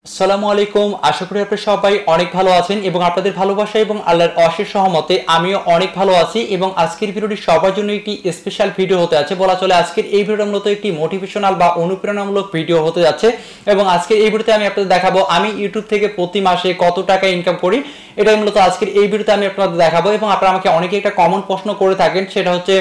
আসসালামু আলাইকুম। আশা করি আপনারা সবাই অনেক ভালো আছেন এবং আপনাদের ভালোবাসা এবং আল্লাহর অশেষ সহমতে আমিও অনেক ভালো আছি। এবং আজকের ভিডিওটি সবার জন্য একটি স্পেশাল ভিডিও হতে যাচ্ছে, বলা চলে আজকের এই ভিডিওটা মূলত একটি মোটিভেশনাল বা অনুপ্রেরণামূলক ভিডিও হতে যাচ্ছে। এবং আজকের এই ভিডিওতে আমি আপনাদের দেখাবো আমি ইউটিউব থেকে প্রতি মাসে কত টাকা ইনকাম করি, এটাই মূলত আজকের এই ভিডিওতে আমি আপনাদের দেখাবো। এবং আপনারা আমাকে অনেকে একটা কমন প্রশ্ন করে থাকেন, সেটা হচ্ছে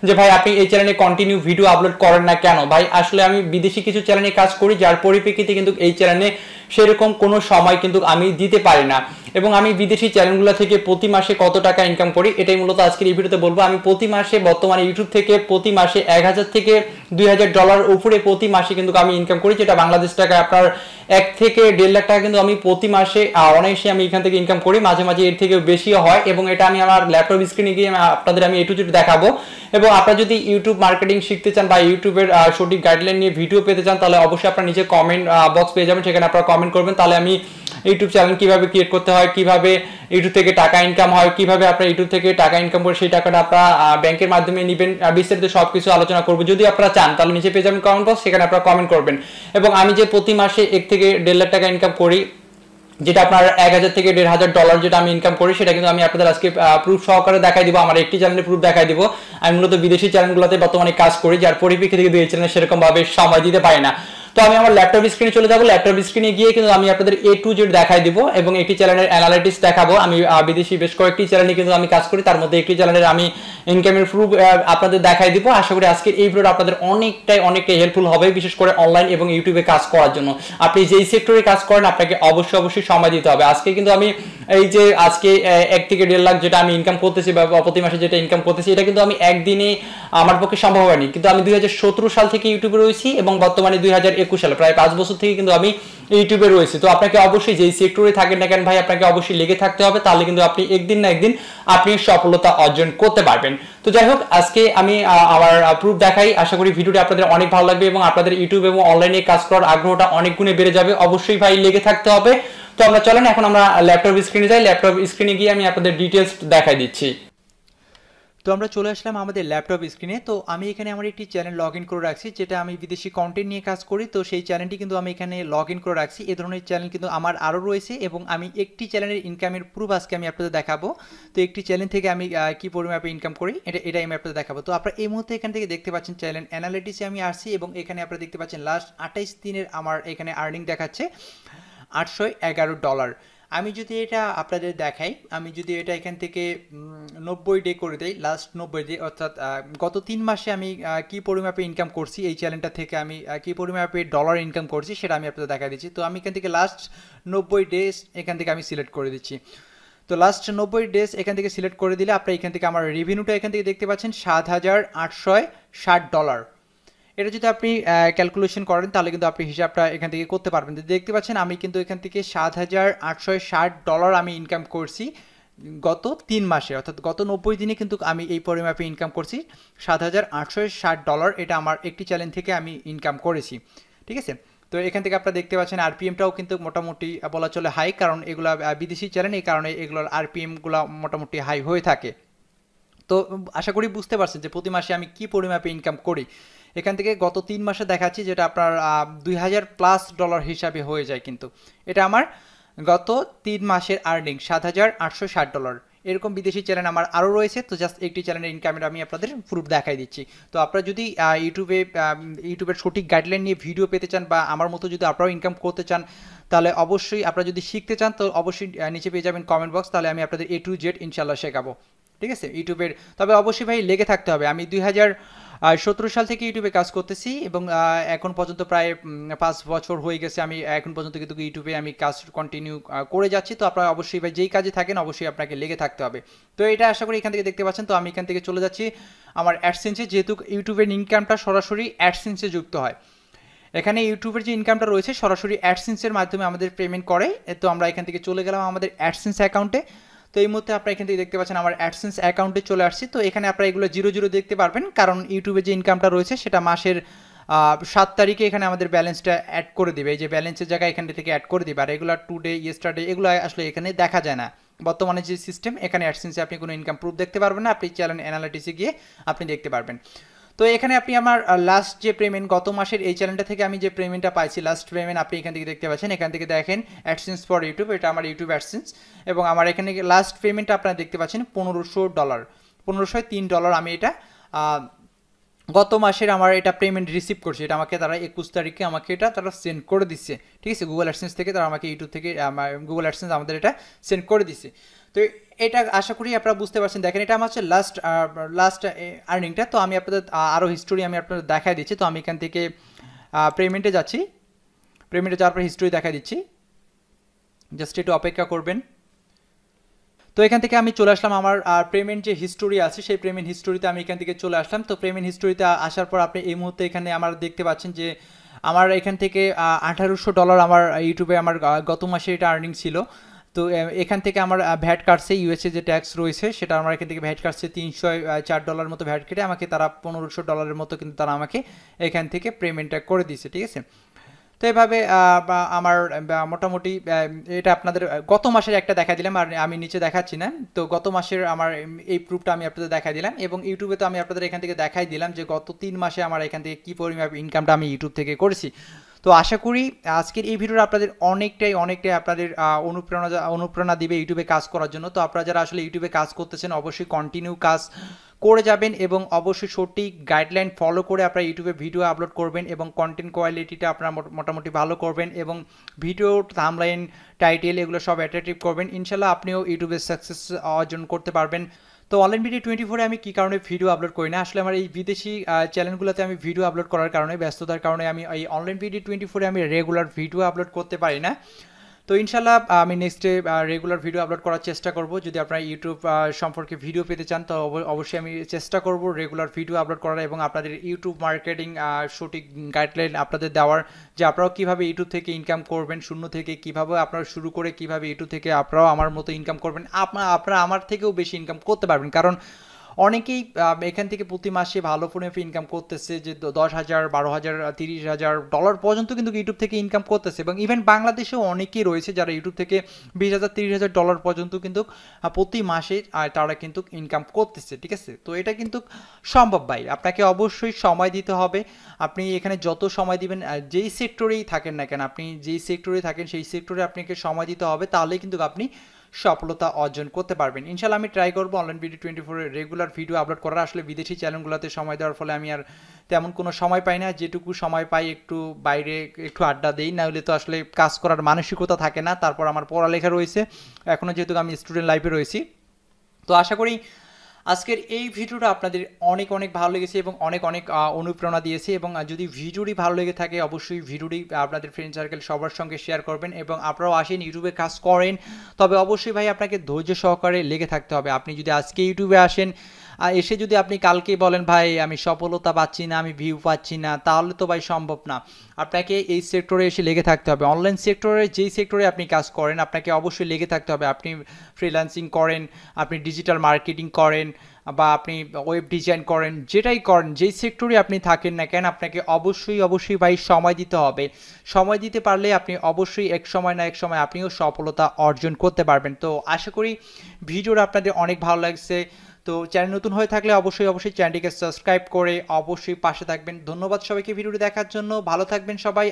যে ভাই আপনি এই চ্যানেলে কন্টিনিউ ভিডিও আপলোড করেন না কেন? ভাই আসলে আমি বিদেশি কিছু চ্যানেলে কাজ করি, যার পরিপ্রেক্ষিতে কিন্তু এই চ্যানেলে সেরকম কোনো সময় কিন্তু আমি দিতে পারি না। এবং আমি বিদেশি চ্যানেলগুলো থেকে প্রতি মাসে কত টাকা ইনকাম করি এটাই মূলত আজকের এই ভিডিওতে বলবো। আমি প্রতি মাসে বর্তমানে ইউটিউব থেকে প্রতি মাসে 1000 থেকে $2000 উপরে প্রতি মাসে কিন্তু আমি ইনকাম করি, যেটা বাংলাদেশ টাকায় আপনার 1 থেকে 1.5 লাখ টাকা কিন্তু আমি প্রতি মাসে অনায়াসে আমি এখান থেকে ইনকাম করি, মাঝে মাঝে এর থেকে বেশিও হয়। এবং এটা আমি আমার ল্যাপটপ স্ক্রিনে গিয়ে আপনাদের আমি A to Z দেখাবো। এবং আপনারা যদি ইউটিউব মার্কেটিং শিখতে চান বা ইউটিউবের সঠিক গাইডলাইন নিয়ে ভিডিও পেতে চান, তাহলে অবশ্যই আপনারা নিচে কমেন্ট বক্স পেয়ে যাবেন, সেখানে আপনারা কমেন্ট করবেন। তাহলে আমি ইউটিউব চ্যানেল কিভাবে ক্রিয়েট করতে হয়, কিভাবে ইউটিউব থেকে টাকা ইনকাম হয়, কিভাবে আপনারা ইউটিউব থেকে টাকা ইনকাম করে সেই টাকাটা আপনারা ব্যাংকের মাধ্যমে নেবেন, বিস্তারিত সবকিছু আলোচনা করবো। যদি আপনারা চান তাহলে নিচে পেয়ে যাবেন কমেন্ট বক্স, সেখানে আপনারা কমেন্ট করবেন। এবং আমি যে প্রতি মাসে 1 থেকে 1.5 লাখ টাকা ইনকাম করি, যেটা আপনার 1000 থেকে $1500 যেটা আমি ইনকাম করি, সেটা কিন্তু আমি আপনাদের আজকে প্রুফ সহকারে দেখাই দিব। আমার একটি চ্যানেলের প্রুফ দেখাই দিব। আমি মূলত বিদেশি চ্যানেলগুলোতে বর্তমানে কাজ করি, যার পরিপ্রেক্ষিতে কিন্তু এই চ্যানেলে সেরকম ভাবে সময় দিতে পারি না। তো আমি আমার ল্যাপটপ স্ক্রিনে চলে যাব। ল্যাপটপ স্ক্রিনে গিয়ে কিন্তু আমি আপনাদের A to Z দেখাই দিব এবং একটি চ্যানেলের অ্যানালিটিক্স দেখাবো। আমি বিদেশি বেশ কয়েকটি চ্যানেলে কিন্তু আমি কাজ করি, তার মধ্যে একটি চ্যানেলের আমি ইনকামের প্রুফ আপনাদের দেখাই দিব। আশা করি আজকের এই ভিডিওটা আপনাদের অনেকটাই হেল্পফুল হবে, বিশেষ করে অনলাইন এবং ইউটিউবে কাজ করার জন্য। আপনি যেই সেক্টরে কাজ করেন আপনাকে অবশ্যই সময় দিতে হবে। আজকে কিন্তু আমি এই যে আজকে 1 থেকে 1.5 লাখ যেটা আমি ইনকাম করতেছি বা প্রতি মাসে যেটা ইনকাম করতেছি, এটা কিন্তু আমি একদিনে আমার পক্ষে সম্ভব হয়নি। কিন্তু আমি 2017 সাল থেকে ইউটিউবে রয়েছি এবং বর্তমানে 2021 সালে প্রায় 5 বছর থেকে কিন্তু আমি ইউটিউবে রয়েছি। তো আপনাকে অবশ্যই যেই সেক্টরে থাকেন না কেন ভাই, আপনাকে অবশ্যই লেগে থাকতে হবে, তাহলে কিন্তু আপনি একদিন না একদিন আপনি সফলতা অর্জন করতে পারবেন। তো যাই হোক, আজকে আমি আমার প্রুফ দেখাই। আশা করি ভিডিওটি আপনাদের অনেক ভালো লাগবে এবং আপনাদের ইউটিউব এবং অনলাইনে কাজ করার আগ্রহটা অনেক গুণে বেড়ে যাবে। অবশ্যই ভাই লেগে থাকতে হবে। তো আমরা চলেন এখন আমরা ল্যাপটপ স্ক্রিনে যাই। ল্যাপটপ স্ক্রিনে গিয়ে আমি আপনাদের ডিটেলস দেখাই দিচ্ছি। তো আমরা চলে আসলাম আমাদের ল্যাপটপ স্ক্রিনে। তো আমি এখানে আমার একটি চ্যানেল লগ ইন করে রাখছি, যেটা আমি বিদেশি কন্টেন্ট নিয়ে কাজ করি। তো সেই চ্যানেলটি কিন্তু আমি এখানে লগ ইন করে রাখছি। এ ধরনের চ্যানেল কিন্তু আমার আরও রয়েছে এবং আমি একটি চ্যানেলের ইনকামের প্রুফ আজকে আমি আপনাদের দেখাবো। তো একটি চ্যানেল থেকে আমি কি পরিমাপে ইনকাম করি এটাই আমি আপনাদের দেখাবো। তো আপনারা এই মুহূর্তে এখান থেকে দেখতে পাচ্ছেন চ্যানেল অ্যানালিটিক্সে আমি আসছি এবং এখানে আপনারা দেখতে পাচ্ছেন লাস্ট 28 দিনের আমার এখানে আর্নিং দেখাচ্ছে $811। আমি যদি এটা আপনাদের দেখাই, আমি যদি এটা এখান থেকে 90 ডে করে দেই, লাস্ট 90 ডে অর্থাৎ গত 3 মাসে আমি কি পরিমাপে ইনকাম করছি, এই চ্যানেলটা থেকে আমি কি পরিমাপে ডলার ইনকাম করছি সেটা আমি আপনাদের দেখা দিচ্ছি। তো আমি এখান থেকে লাস্ট 90 ডেজ এখান থেকে আমি সিলেক্ট করে দিচ্ছি। তো লাস্ট 90 ডেজ এখান থেকে সিলেক্ট করে দিলে আপনারা এখান থেকে আমার রেভিনিউটা এখান থেকে দেখতে পাচ্ছেন $7860। এটা যদি আপনি ক্যালকুলেশন করেন তাহলে কিন্তু আপনি হিসাবটা এখান থেকে করতে পারবেন। দেখতে পাচ্ছেন আমি কিন্তু এখান থেকে $7860 আমি ইনকাম করছি গত 3 মাসে, অর্থাৎ গত 90 দিনে কিন্তু আমি এই পরিমাপে ইনকাম করছি $7860। এটা আমার একটি চ্যানেল থেকে আমি ইনকাম করেছি, ঠিক আছে। তো এখান থেকে আপনারা দেখতে পাচ্ছেন আরপিএমটাও কিন্তু মোটামুটি বলা চলে হাই, কারণ এগুলো বিদেশি চ্যানেল, এই কারণে এগুলোর আরপিএমগুলো মোটামুটি হাই হয়ে থাকে। তো আশা করি বুঝতে পারছেন যে প্রতি মাসে আমি কি পরিমাপে ইনকাম করি। এখান থেকে গত 3 মাসে দেখাচ্ছি, যেটা আপনার $2000+ হিসাবে হয়ে যায়। কিন্তু এটা আমার গত 3 মাসের আর্নিং $7860। এরকম বিদেশি চ্যানেল আমার আরও রয়েছে। তো জাস্ট একটি চ্যানেলের ইনকামের আমি আপনাদের প্রুফ দেখাই দিচ্ছি। তো আপনারা যদি ইউটিউবের সঠিক গাইডলাইন নিয়ে ভিডিও পেতে চান বা আমার মতো যদি আপনারাও ইনকাম করতে চান, তাহলে অবশ্যই আপনারা যদি শিখতে চান তো অবশ্যই নিচে পেয়ে যাবেন কমেন্ট বক্স, তাহলে আমি আপনাদের A to Z ইনশাল্লাহ শেখাবো, ঠিক আছে ইউটিউবের। তবে অবশ্যই ভাই লেগে থাকতে হবে। আমি 2017 সাল থেকে ইউটিউবে কাজ করতেছি এবং এখন পর্যন্ত প্রায় 5 বছর হয়ে গেছে। আমি এখন পর্যন্ত কিন্তু ইউটিউবে আমি কাজ কন্টিনিউ করে যাচ্ছি। তো আপনারা অবশ্যই ভাই যেই কাজে থাকেন অবশ্যই আপনাকে লেগে থাকতে হবে। তো এটা আশা করি এখান থেকে দেখতে পাচ্ছেন। তো আমি এখান থেকে চলে যাচ্ছি আমার অ্যাডসেন্সে, যেহেতু ইউটিউবের ইনকামটা সরাসরি অ্যাডসেন্সে যুক্ত হয়। এখানে ইউটিউবের যে ইনকামটা রয়েছে সরাসরি অ্যাডসেন্সের মাধ্যমে আমাদের পেমেন্ট করে। তো আমরা এখান থেকে চলে গেলাম আমাদের অ্যাডসেন্স অ্যাকাউন্টে। তো এই মুহূর্তে আপনারা এখান থেকে দেখতে পাচ্ছেন আমার অ্যাডসেন্স অ্যাকাউন্টে চলে আসছি। তো এখানে আপনারা এগুলো 00 দেখতে পারবেন, কারণ ইউটিউবে যে ইনকামটা রয়েছে সেটা মাসের 7 তারিখে এখানে আমাদের ব্যালেন্সটা অ্যাড করে দিবে। এই যে ব্যালেন্সের জায়গায় এখান থেকে অ্যাড করে দিবে। আর এগুলো টুডে, ইয়েস্টারডে এগুলো আসলে এখানে দেখা যায় না। বর্তমানে যে সিস্টেম, এখানে অ্যাডসেন্সে আপনি কোনো ইনকাম প্রুফ দেখতে পারবেন না, আপনি চ্যানেল অ্যানালিটিক্সে গিয়ে আপনি দেখতে পারবেন। তো তো এখানে আপনি আমার লাস্ট যে পেমেন্ট গত মাসের এই চ্যানেলটা থেকে আমি যে পেমেন্টটা পাইছি লাস্ট পেমেন্ট আপনি এখান থেকে দেখতে পাচ্ছেন। এখান থেকে দেখেন অ্যাডসেন্স ফর ইউটিউব, এটা আমার ইউটিউব অ্যাডসেন্স এবং আমার এখানে লাস্ট পেমেন্টটা আপনারা দেখতে পাচ্ছেন $1500, $1503 আমি এটা গত মাসের আমার এটা পেমেন্ট রিসিভ করছে। এটা আমাকে তারা 21 তারিখে আমাকে এটা তারা সেন্ড করে দিচ্ছে, ঠিক আছে। গুগল অ্যাডসেন্স থেকে তারা আমাকে ইউটিউব থেকে গুগল অ্যাডসেন্স আমাদের এটা সেন্ড করে দিচ্ছে। তো এটা আশা করি আপনারা বুঝতে পারছেন। দেখেন এটা আমার হচ্ছে লাস্ট আর্নিংটা। তো আমি আপনাদের আরও হিস্টোরি আমি আপনাদের দেখাই দিচ্ছি। তো আমি এখান থেকে পেমেন্টে যাচ্ছি, পেমেন্টে যাওয়ার পর হিস্টোরি দেখা দিচ্ছি, জাস্ট একটু অপেক্ষা করবেন। তো এখান থেকে আমি চলে আসলাম আমার পেমেন্ট যে হিস্টোরি আছে সেই পেমেন্ট হিস্টোরিতে আমি এখান থেকে চলে আসলাম। তো পেমেন্ট হিস্টোরিতে আসার পর আপনি এই মুহূর্তে এখানে আমার দেখতে পাচ্ছেন যে আমার এখান থেকে $1800 আমার ইউটিউবে আমার গত মাসে এটা আর্নিং ছিল। তো এখান থেকে আমার ভ্যাট কাটছে, ইউএসএ যে ট্যাক্স রয়েছে সেটা আমার এখান থেকে ভ্যাট কাটছে $304 মতো ভ্যাট কেটে আমাকে তারা $1500 মতো কিন্তু তারা আমাকে এখান থেকে পেমেন্টটা করে দিচ্ছে, ঠিক আছে। তো এভাবে আমার মোটামুটি এটা আপনাদের গত মাসের একটা দেখা দিলাম, আর আমি নিচে দেখাচ্ছি না। তো গত মাসের আমার এই প্রুফটা আমি আপনাদের দেখাই দিলাম এবং ইউটিউবে তো আমি আপনাদের এখান থেকে দেখাই দিলাম যে গত 3 মাসে আমার এখান থেকে কী পরিমাণ ইনকামটা আমি ইউটিউব থেকে করেছি। তো আশা করি আজকের এই ভিডিওটা আপনাদের অনেকটাই আপনাদের অনুপ্রেরণা দিবে ইউটিউবে কাজ করার জন্য। তো আপনারা যারা আসলে ইউটিউবে কাজ করতেছেন অবশ্যই কন্টিনিউ কাজ করে যাবেন এবং অবশ্যই সঠিক গাইডলাইন ফলো করে আপনারা ইউটিউবে ভিডিও আপলোড করবেন এবং কন্টেন্ট কোয়ালিটিটা আপনারা মোটামুটি ভালো করবেন এবং ভিডিও থাম্বনেইল টাইটেল এগুলো সব অ্যাট্রাকটিভ করবেন। ইনশাল্লাহ আপনিও ইউটিউবে সাকসেস অর্জন করতে পারবেন। তো অনলাইন ভিডিও 24 আমি কী কারণে ভিডিও আপলোড করি না, আসলে আমার এই বিদেশি চ্যানেলগুলোতে আমি ভিডিও আপলোড করার কারণে ব্যস্ততার কারণে আমি এই অনলাইন ভিডিও 24 আমি রেগুলার ভিডিও আপলোড করতে পারি না। তো ইনশাল্লাহ আমি নেক্সটে রেগুলার ভিডিও আপলোড করার চেষ্টা করব। যদি আপনারা ইউটিউব সম্পর্কে ভিডিও পেতে চান তো অবশ্যই আমি চেষ্টা করব রেগুলার ভিডিও আপলোড করার এবং আপনাদের ইউটিউব মার্কেটিং সঠিক গাইডলাইন আপনাদের দেওয়ার, যে আপনারাও কীভাবে ইউটিউব থেকে ইনকাম করবেন শূন্য থেকে, কীভাবে আপনারা শুরু করে কীভাবে ইউটিউব থেকে আপনারাও আমার মতো ইনকাম করবেন, আপনারা আমার থেকেও বেশি ইনকাম করতে পারবেন। কারণ অনেকেই এখান থেকে প্রতি মাসে ভালো ফোনে ইনকাম করতেছে, যে 10,000, 12,000, $30,000 পর্যন্ত কিন্তু ইউটিউব থেকে ইনকাম করতেছে এবং ইভেন বাংলাদেশেও অনেকেই রয়েছে যারা ইউটিউব থেকে $20,000, $30,000 পর্যন্ত কিন্তু প্রতি মাসে তারা কিন্তু ইনকাম করতেছে, ঠিক আছে। তো এটা কিন্তু সম্ভব ভাই, আপনাকে অবশ্যই সময় দিতে হবে। আপনি এখানে যত সময় দিবেন, যেই সেক্টরেই থাকেন না কেন, আপনি যেই সেক্টরে থাকেন সেই সেক্টরে আপনাকে সময় দিতে হবে, তাহলেই কিন্তু আপনি সফলতা অর্জন করতে পারবেন। ইনশাল্লাহ আমি ট্রাই করবো online video 24 regular video upload করার। আসলে বিদেশি চ্যানেলগুলোতে সময় দেওয়ার ফলে আমি আর তেমন কোনো সময় পাই না, যেটুকু সময় পাই একটু বাইরে একটু আড্ডা দিই, না হলে তো আসলে কাজ করার মানসিকতা থাকে না। তারপর আমার পড়ালেখা রয়েছে, এখনও যেহেতু আমি স্টুডেন্ট লাইফে রয়েছি। তো আশা করি আজকের এই ভিডিওটা আপনাদের অনেক ভালো লেগেছে এবং অনেক অনুপ্রেরণা দিয়েছে এবং যদি ভিডিওটি ভালো লেগে থাকে অবশ্যই ভিডিওটি আপনাদের ফ্রেন্ড সার্কেল সবার সঙ্গে শেয়ার করবেন এবং আপনারাও আসেন ইউটিউবে কাজ করেন, তবে অবশ্যই ভাই আপনাকে ধৈর্য সহকারে লেগে থাকতে হবে। আপনি যদি আজকে ইউটিউবে আসেন এসে যদি আপনি কালকেই বলেন ভাই আমি সফলতা পাচ্ছি না, আমি ভিউ পাচ্ছি না, তাহলে তো ভাই সম্ভব না। আপনাকে এই সেক্টরে এসে লেগে থাকতে হবে। অনলাইন সেক্টরে যেই সেক্টরে আপনি কাজ করেন আপনাকে অবশ্যই লেগে থাকতে হবে। আপনি ফ্রিল্যান্সিং করেন, আপনি ডিজিটাল মার্কেটিং করেন বা আপনি ওয়েব ডিজাইন করেন, যেটাই করেন, যেই সেক্টরে আপনি থাকেন না কেন আপনাকে অবশ্যই ভাই সময় দিতে হবে। সময় দিতে পারলে আপনি অবশ্যই এক সময় না এক সময় আপনিও সফলতা অর্জন করতে পারবেন। তো আশা করি ভিডিওটা আপনাদের অনেক ভালো লাগছে। তো চ্যানেল নতুন হয়ে থাকলে অবশ্যই চ্যানেলটিকে সাবস্ক্রাইব করে অবশ্যই পাশে থাকবেন। ধন্যবাদ সবাইকে ভিডিওটি দেখার জন্য, ভালো থাকবেন সবাই।